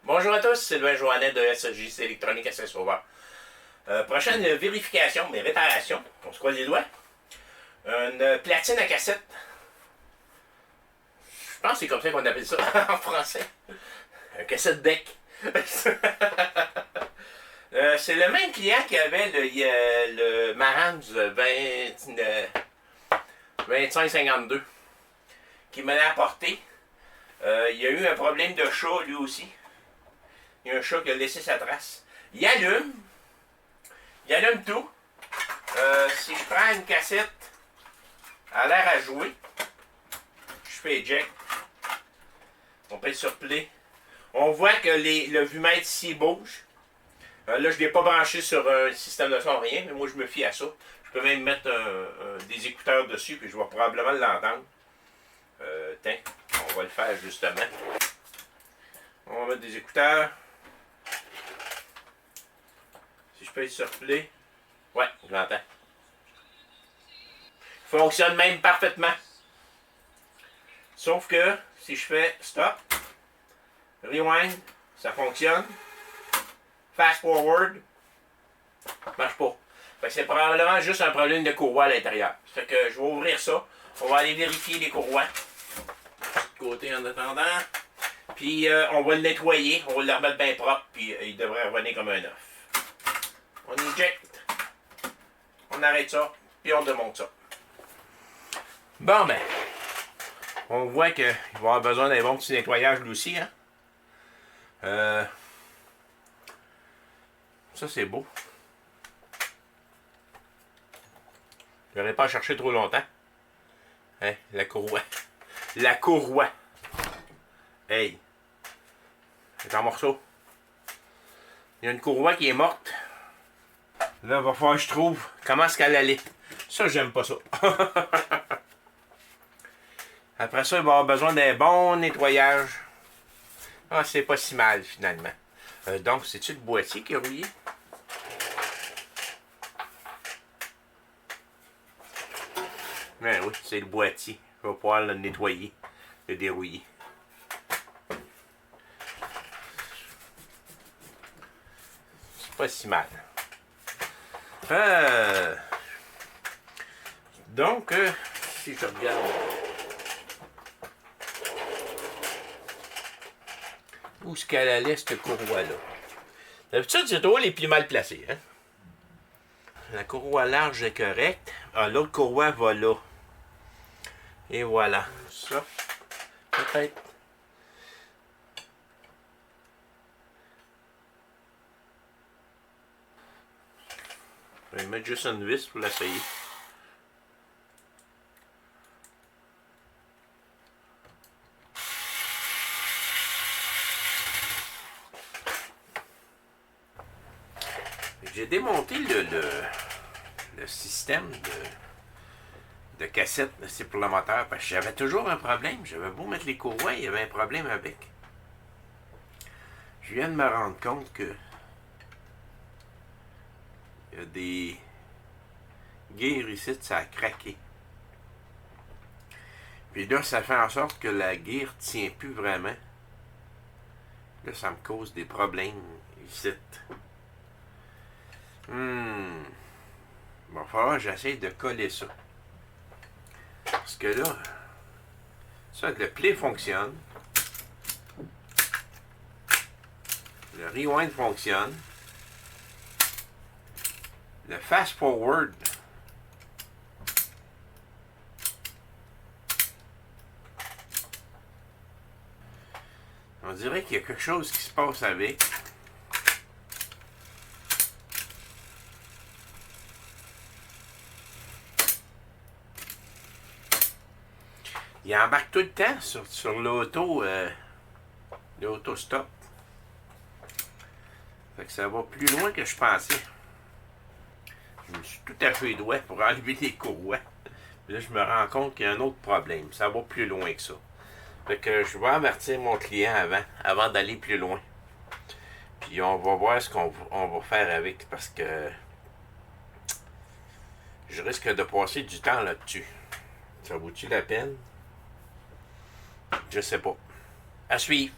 Bonjour à tous, Sylvain Joannet de SJC Électronique Accessoires. Prochaine vérification, mais réparation, on se croise les doigts. Une platine à cassette. Je pense que c'est comme ça qu'on appelle ça en français. Un cassette deck. C'est le même client qui avait le Marantz 2552 qui me l'a apporté. Il y a eu un problème de chat lui aussi. Il y a un chat qui a laissé sa trace. Il allume tout. Si je prends une cassette à l'air à jouer, je fais eject. On pèse sur play. On voit que le vumètre ici bouge. Là, je ne l'ai pas branché sur un système de son, rien, mais moi, je me fie à ça. Je peux même mettre des écouteurs dessus, puis je vais probablement l'entendre. Tiens, on va le faire justement. On va mettre des écouteurs. Si je pèse sur play, ouais, je l'entends. Il fonctionne même parfaitement. Sauf que si je fais stop, rewind, ça fonctionne. Fast forward, marche pas. C'est probablement juste un problème de courroie à l'intérieur. Fait que je vais ouvrir ça. On va aller vérifier les courroies. Côté en attendant. Puis on va le nettoyer, on va le remettre bien propre, puis il devrait revenir comme un œuf. On éjecte. On arrête ça, puis on démonte ça. Bon ben, on voit qu'il va y avoir besoin d'un bon petit nettoyage lui aussi. Hein? Ça c'est beau. Je n'aurais pas à chercher trop longtemps. Hein, la courroie. La courroie. Hey. C'est en morceaux. Il y a une courroie qui est morte. Là, il va falloir que je trouve comment est-ce qu'elle allait. Ça, j'aime pas ça. Après ça, il va avoir besoin d'un bon nettoyage. Ah, c'est pas si mal, finalement. Donc, c'est-tu le boîtier qui est rouillé? Ben oui, c'est le boîtier. Je vais pouvoir le nettoyer, le dérouiller. C'est pas si mal. Donc, si je regarde... Où est-ce qu'elle allait, cette courroie-là? D'habitude, c'est toujours les plus mal placés. Hein? La courroie large est correcte. Ah, l'autre courroie va là. Et voilà. Ça, peut-être. Je vais mettre juste une vis pour l'essayer. J'ai démonté le système de cassette, c'est pour le moteur, parce que j'avais toujours un problème. J'avais beau mettre les courroies, il y avait un problème avec. Je viens de me rendre compte que il y a des gears ici, ça a craqué. Puis là, ça fait en sorte que la gear ne tient plus vraiment. Là, ça me cause des problèmes ici. Il va falloir que j'essaie de coller ça. Parce que là, ça, le play fonctionne. Le rewind fonctionne. Le fast forward. On dirait qu'il y a quelque chose qui se passe avec. Il embarque tout le temps sur l'auto-stop. Fait que ça va plus loin que je pensais. Je me suis tout taché les doigts pour enlever les courroies. Puis là, je me rends compte qu'il y a un autre problème. Ça va plus loin que ça. Fait que je vais avertir mon client avant d'aller plus loin. Puis on va voir ce qu'on va faire avec, parce que je risque de passer du temps là-dessus. Ça vaut-tu la peine? Je sais pas. À suivre.